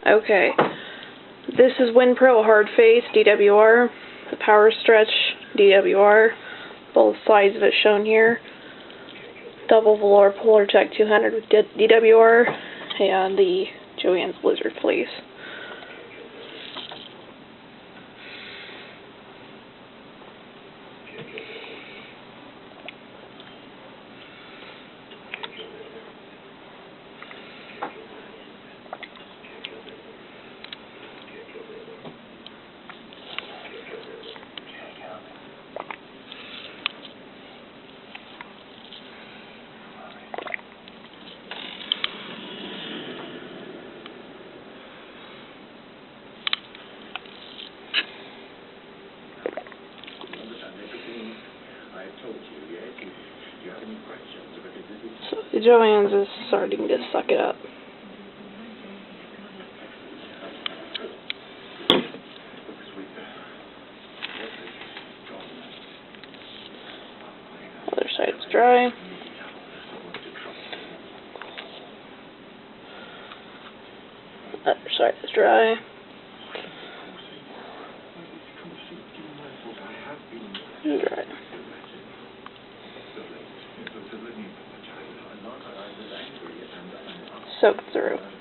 Okay, this is Windpro Hard Face DWR, the Powerstretch DWR, both sides of it shown here, double velour polartec 200 with DWR, and the Joann's Blizzard Fleece. So the Joann's is starting to suck it up. Other side's dry. Other side is dry. And dry. Soak through.